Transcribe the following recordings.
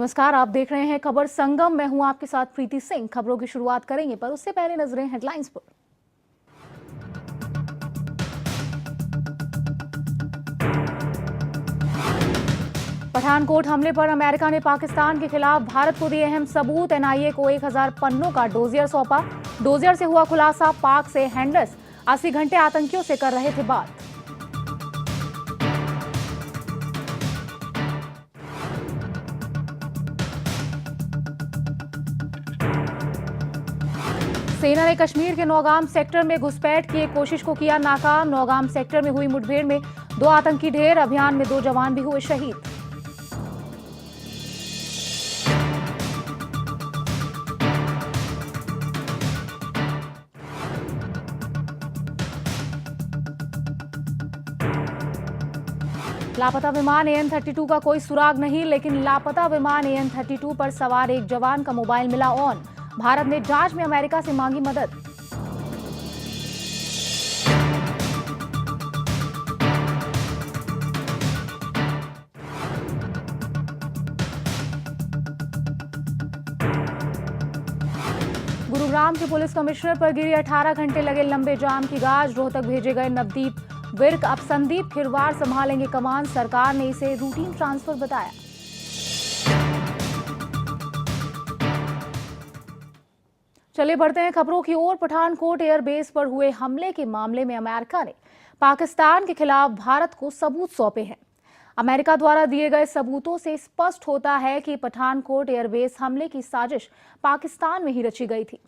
नमस्कार, आप देख रहे हैं खबर संगम। मैं हूं आपके साथ प्रीति सिंह। खबरों की शुरुआत करेंगे, पर उससे पहले नजरें हेडलाइंस पर। पठानकोट हमले पर अमेरिका ने पाकिस्तान के खिलाफ भारत को दिए अहम सबूत। एनआईए को 1000 पन्नों का डोजियर सौंपा। डोजियर से हुआ खुलासा, पाक से हैंडल्स 80 घंटे आतंकियों से कर रहे थे बात। सेना ने कश्मीर के नौगाम सेक्टर में घुसपैठ की एक कोशिश को किया नाकाम। नौगाम सेक्टर में हुई मुठभेड़ में 2 आतंकी ढेर। अभियान में 2 जवान भी हुए शहीद। लापता विमान AN-32 का कोई सुराग नहीं, लेकिन लापता विमान AN-32 पर सवार एक जवान का मोबाइल मिला ऑन। भारत ने जांच में अमेरिका से मांगी मदद। गुरुग्राम के पुलिस कमिश्नर पर गिरी 18 घंटे लगे लंबे जाम की गाज। रोहतक भेजे गए नवदीप विर्क अब संदीप खिरवार संभालेंगे कमान। सरकार ने इसे रूटीन ट्रांसफर बताया। चलिए बढ़ते हैं खबरों की ओर। पठानकोट एयरबेस पर हुए हमले के मामले में अमेरिका ने पाकिस्तान के खिलाफ भारत को सबूत सौंपे हैं। अमेरिका द्वारा दिए गए सबूतों से स्पष्ट होता है कि पठानकोट एयरबेस हमले की साजिश पाकिस्तान में ही रची गई थी।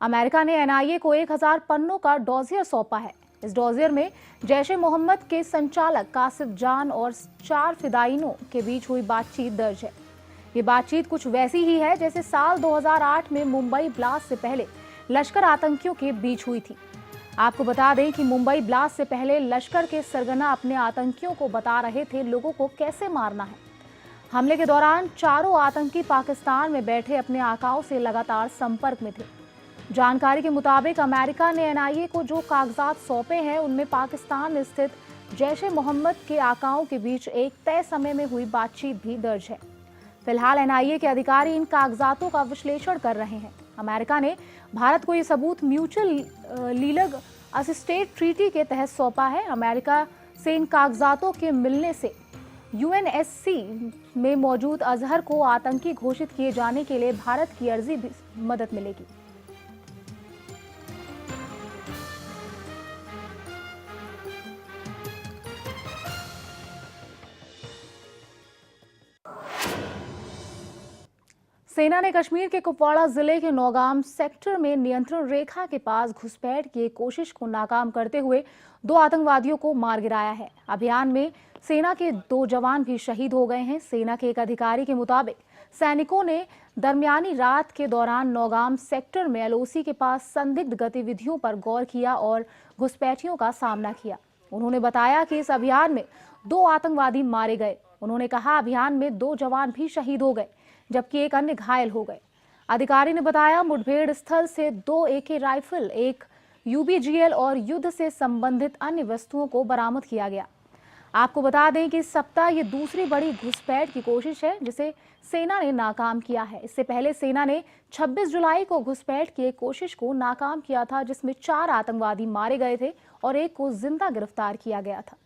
अमेरिका ने एनआईए को 1000 पन्नों का डोजियर सौंपा है। इस डोजियर में जैश ए मोहम्मद के संचालक कासिफ जान और 4 फिदायिनों के बीच हुई बातचीत दर्ज है। ये बातचीत कुछ वैसी ही है जैसे साल 2008 में मुंबई ब्लास्ट से पहले लश्कर आतंकियों के बीच हुई थी। आपको बता दें कि मुंबई ब्लास्ट से पहले लश्कर के सरगना अपने आतंकियों को बता रहे थे लोगों को कैसे मारना है। हमले के दौरान चारों आतंकी पाकिस्तान में बैठे अपने आकाओं से लगातार संपर्क में थे। जानकारी के मुताबिक अमेरिका ने एनआईए को जो कागजात सौंपे हैं उनमें पाकिस्तान स्थित जैश ए मोहम्मद के आकाओं के बीच एक तय समय में हुई बातचीत भी दर्ज है। फिलहाल एनआईए के अधिकारी इन कागजातों का विश्लेषण कर रहे हैं। अमेरिका ने भारत को ये सबूत म्यूचुअल लीगल असिस्टेड ट्रीटी के तहत सौंपा है। अमेरिका से इन कागजातों के मिलने से यूएनएससी में मौजूद अजहर को आतंकी घोषित किए जाने के लिए भारत की अर्जी भी मदद मिलेगी। सेना ने कश्मीर के कुपवाड़ा जिले के नौगाम सेक्टर में नियंत्रण रेखा के पास घुसपैठ की कोशिश को नाकाम करते हुए 2 आतंकवादियों को मार गिराया है। अभियान में सेना के 2 जवान भी शहीद हो गए हैं। सेना के एक अधिकारी के मुताबिक सैनिकों ने दरमियानी रात के दौरान नौगाम सेक्टर में एलओसी के पास संदिग्ध गतिविधियों पर गौर किया और घुसपैठियों का सामना किया। उन्होंने बताया कि इस अभियान में 2 आतंकवादी मारे गए। उन्होंने कहा अभियान में 2 जवान भी शहीद हो गए, जबकि एक अन्य घायल हो गए। अधिकारी ने बताया मुठभेड़ स्थल से 2 AK राइफल, एक UBGL और युद्ध से संबंधित अन्य वस्तुओं को बरामद किया गया। आपको बता दें कि इस सप्ताह ये दूसरी बड़ी घुसपैठ की कोशिश है जिसे सेना ने नाकाम किया है। इससे पहले सेना ने 26 जुलाई को घुसपैठ की एक कोशिश को नाकाम किया था जिसमें 4 आतंकवादी मारे गए थे और एक को जिंदा गिरफ्तार किया गया था।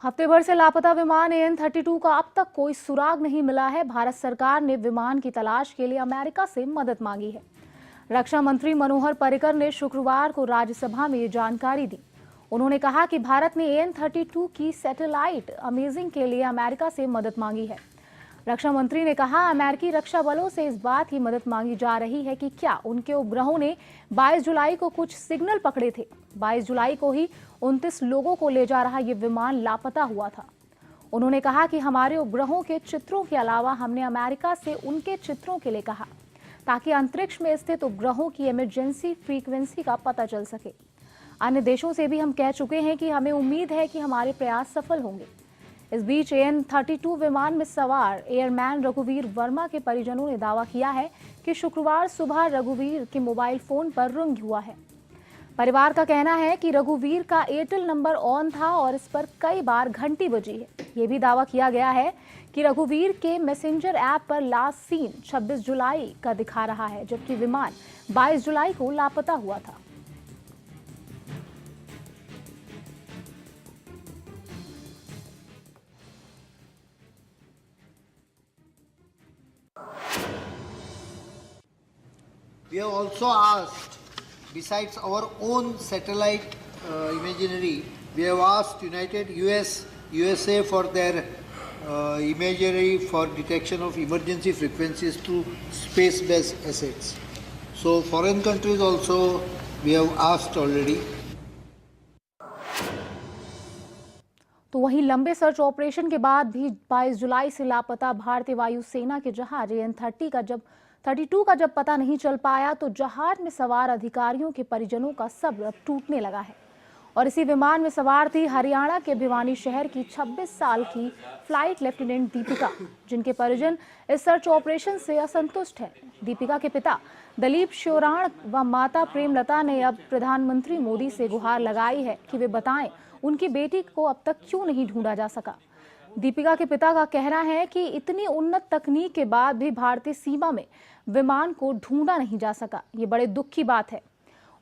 हफ्ते भर से लापता विमान AN-32 का अब तक कोई सुराग नहीं मिला है। भारत सरकार ने विमान की तलाश के लिए अमेरिका से मदद मांगी है। रक्षा मंत्री मनोहर पर्रिकर ने शुक्रवार को राज्यसभा में ये जानकारी दी। उन्होंने कहा कि भारत ने AN-32 की सैटेलाइट अमेजिंग के लिए अमेरिका से मदद मांगी है। रक्षा मंत्री ने कहा अमेरिकी रक्षा बलों से इस बात की मदद मांगी जा रही है कि क्या उनके उपग्रहों ने 22 जुलाई को कुछ सिग्नल पकड़े थे। 22 जुलाई को ही 29 लोगों को ले जा रहा ये विमान लापता हुआ था। उन्होंने कहा कि हमारे उपग्रहों के चित्रों के अलावा हमने अमेरिका से उनके चित्रों के लिए कहा ताकि अंतरिक्ष में स्थित उपग्रहों की इमरजेंसी फ्रीक्वेंसी का पता चल सके। अन्य देशों से भी हम कह चुके हैं कि हमें उम्मीद है कि हमारे प्रयास सफल होंगे। इस बीच AN-32 विमान में सवार एयरमैन रघुवीर वर्मा के परिजनों ने दावा किया है कि शुक्रवार सुबह रघुवीर के मोबाइल फोन पर रिंग हुआ है। परिवार का कहना है कि रघुवीर का एयरटेल नंबर ऑन था और इस पर कई बार घंटी बजी है। ये भी दावा किया गया है कि रघुवीर के मैसेंजर ऐप पर लास्ट सीन 26 जुलाई का दिखा रहा है, जबकि विमान 22 जुलाई को लापता हुआ था। We have also asked, besides our own satellite imagery, we have asked USA for their imagery for detection of emergency frequencies through space-based assets. So foreign countries also we have asked already. तो वहीं लंबे search operation के बाद भी 22 जुलाई से लापता भारतीय वायुसेना के जहाज AN-32 का जब पता नहीं चल पाया तो जहाज में सवार अधिकारियों के परिजनों का सब्र अब टूटने लगा है। और इसी विमान में सवार थी हरियाणा के भिवानी शहर की 26 साल की फ्लाइट लेफ्टिनेंट दीपिका, जिनके परिजन इस सर्च ऑपरेशन से असंतुष्ट हैं। दीपिका के पिता दलीप श्योराण व माता प्रेमलता ने अब प्रधानमंत्री मोदी से गुहार लगाई है कि वे बताएं उनकी बेटी को अब तक क्यों नहीं ढूंढा जा सका। दीपिका के पिता का कहना है कि इतनी उन्नत तकनीक के बाद भी भारतीय सीमा में विमान को ढूंढा नहीं जा सका। ये बड़े दुख की बात है।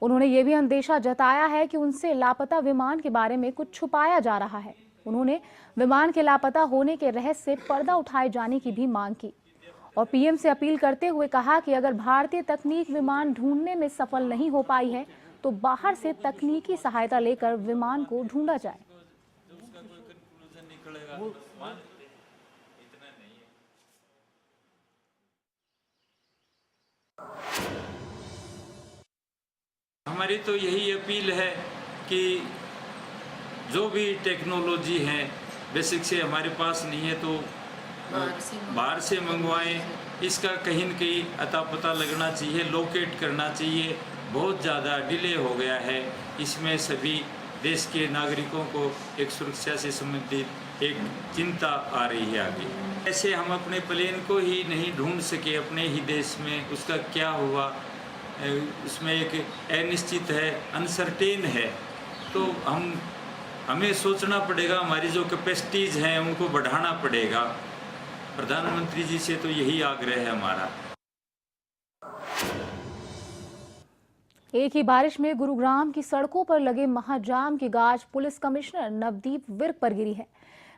उन्होंने ये भी अंदेशा जताया है कि उनसे लापता विमान के बारे में कुछ छुपाया जा रहा है। उन्होंने विमान के लापता होने के रहस्य से पर्दा उठाए जाने की भी मांग की और पीएम से अपील करते हुए कहा कि अगर भारतीय तकनीक विमान ढूंढने में सफल नहीं हो पाई है तो बाहर से तकनीकी सहायता लेकर विमान को ढूंढा जाए। हमारी तो यही अपील है कि जो भी टेक्नोलॉजी है बेसिक से हमारे पास नहीं है तो बाहर से मंगवाएं। इसका कहीं न कहीं अता पता लगना चाहिए, लोकेट करना चाहिए। बहुत ज़्यादा डिले हो गया है। इसमें सभी देश के नागरिकों को एक सुरक्षा से संबंधित एक चिंता आ रही है आगे। ऐसे हम अपने प्लेन को ही नहीं ढूंढ सके अपने ही देश में, उसका क्या हुआ उसमें एक अनिश्चित है, अनसर्टेन है। तो हमें सोचना पड़ेगा, हमारी जो कैपेसिटीज़ हैं उनको बढ़ाना पड़ेगा। प्रधानमंत्री जी से तो यही आग्रह है हमारा। एक ही बारिश में गुरुग्राम की सड़कों पर लगे महाजाम की गाज पुलिस कमिश्नर नवदीप विर्क पर गिरी है।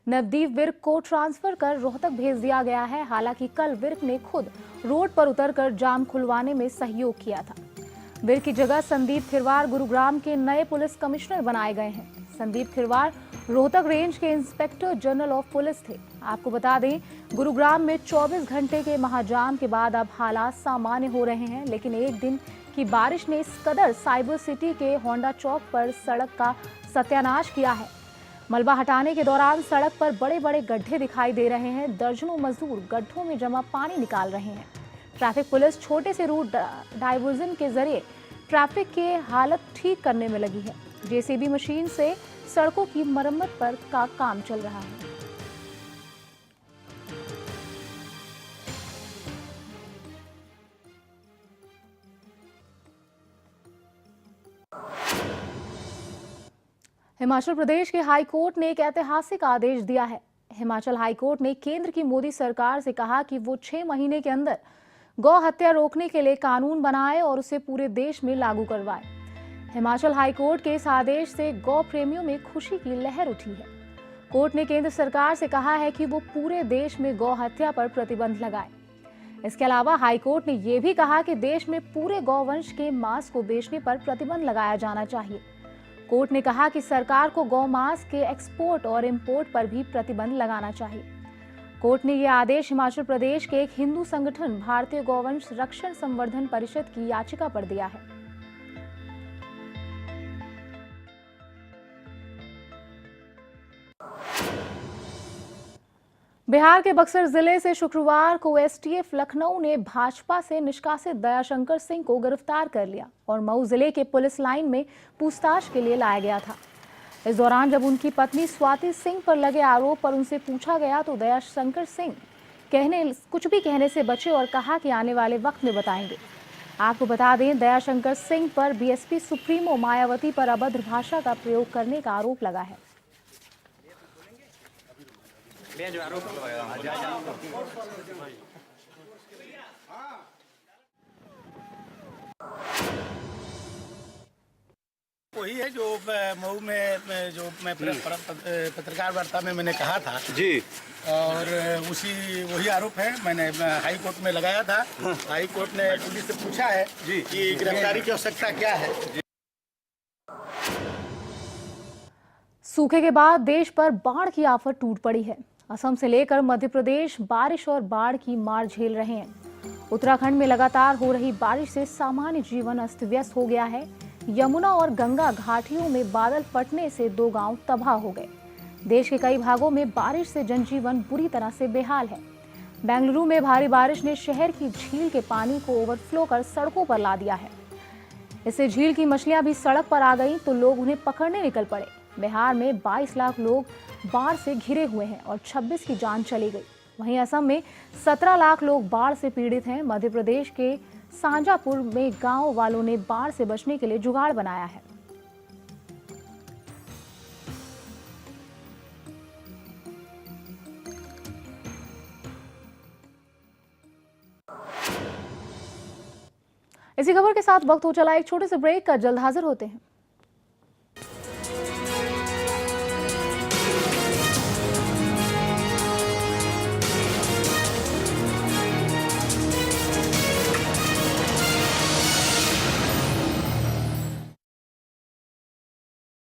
नवदीप विर्क को ट्रांसफर कर रोहतक भेज दिया गया है। हालांकि कल विर्क ने खुद रोड पर उतरकर जाम खुलवाने में सहयोग किया था। विर्क की जगह संदीप खिरवार गुरुग्राम के नए पुलिस कमिश्नर बनाए गए हैं। संदीप खिरवार रोहतक रेंज के इंस्पेक्टर जनरल ऑफ पुलिस थे। आपको बता दें, गुरुग्राम में 24 घंटे के महाजाम के बाद अब हालात सामान्य हो रहे हैं, लेकिन एक दिन की बारिश ने इस कदर साइबर सिटी के होंडा चौक पर सड़क का सत्यानाश किया है। मलबा हटाने के दौरान सड़क पर बड़े बड़े गड्ढे दिखाई दे रहे हैं। दर्जनों मजदूर गड्ढों में जमा पानी निकाल रहे हैं। ट्रैफिक पुलिस छोटे से रूट डाइवर्जन के जरिए ट्रैफिक की हालत ठीक करने में लगी है। जेसीबी मशीन से सड़कों की मरम्मत का काम चल रहा है। हिमाचल प्रदेश के हाई कोर्ट ने एक ऐतिहासिक आदेश दिया है। हिमाचल हाई कोर्ट ने केंद्र की मोदी सरकार से कहा कि वो 6 महीने के अंदर गौ हत्या रोकने के लिए कानून बनाए और उसे पूरे देश में लागू करवाए। हिमाचल हाई कोर्ट के इस आदेश से गौ प्रेमियों में खुशी की लहर उठी है। कोर्ट ने केंद्र सरकार से कहा है कि वो पूरे देश में गौ हत्या पर प्रतिबंध लगाए। इसके अलावा हाई कोर्ट ने यह भी कहा कि देश में पूरे गौवंश के मांस को बेचने पर प्रतिबंध लगाया जाना चाहिए। कोर्ट ने कहा कि सरकार को गौ मांस के एक्सपोर्ट और इंपोर्ट पर भी प्रतिबंध लगाना चाहिए। कोर्ट ने यह आदेश हिमाचल प्रदेश के एक हिंदू संगठन भारतीय गौवंश रक्षण संवर्धन परिषद की याचिका पर दिया है। बिहार के बक्सर जिले से शुक्रवार को एसटीएफ लखनऊ ने भाजपा से निष्कासित दयाशंकर सिंह को गिरफ्तार कर लिया और मऊ जिले के पुलिस लाइन में पूछताछ के लिए लाया गया था। इस दौरान जब उनकी पत्नी स्वाति सिंह पर लगे आरोप पर उनसे पूछा गया तो दयाशंकर सिंह कुछ भी कहने से बचे और कहा कि आने वाले वक्त में बताएंगे। आपको बता दें, दयाशंकर सिंह पर बीएसपी सुप्रीमो मायावती पर अभद्र भाषा का प्रयोग करने का आरोप लगा है। वही है जो मऊ में जो मैं पत्रकार वार्ता में मैंने कहा था जी, और वही आरोप है। मैंने हाई कोर्ट में लगाया था। हाई कोर्ट ने पुलिस से पूछा है जी कि गिरफ्तारी की आवश्यकता क्या है। सूखे के बाद देश पर बाढ़ की आफत टूट पड़ी है। असम से लेकर मध्य प्रदेश बारिश और बाढ़ की मार झेल रहे हैं। उत्तराखंड में लगातार हो रही बारिश से सामान्य जीवन अस्त व्यस्त हो गया है। यमुना और गंगा घाटियों में बादल फटने से 2 गांव तबाह हो गए। देश के कई भागों में बारिश से जनजीवन बुरी तरह से बेहाल है। बेंगलुरु में भारी बारिश ने शहर की झील के पानी को ओवरफ्लो कर सड़कों पर ला दिया है। इससे झील की मछलियां भी सड़क पर आ गईं तो लोग उन्हें पकड़ने निकल पड़े। बिहार में 22 लाख लोग बाढ़ से घिरे हुए हैं और 26 की जान चली गई। वहीं असम में 17 लाख लोग बाढ़ से पीड़ित हैं। मध्य प्रदेश के सांजापुर में गांव वालों ने बाढ़ से बचने के लिए जुगाड़ बनाया है। इसी खबर के साथ वक्त हो चला एक छोटे से ब्रेक का। जल्द हाजिर होते हैं।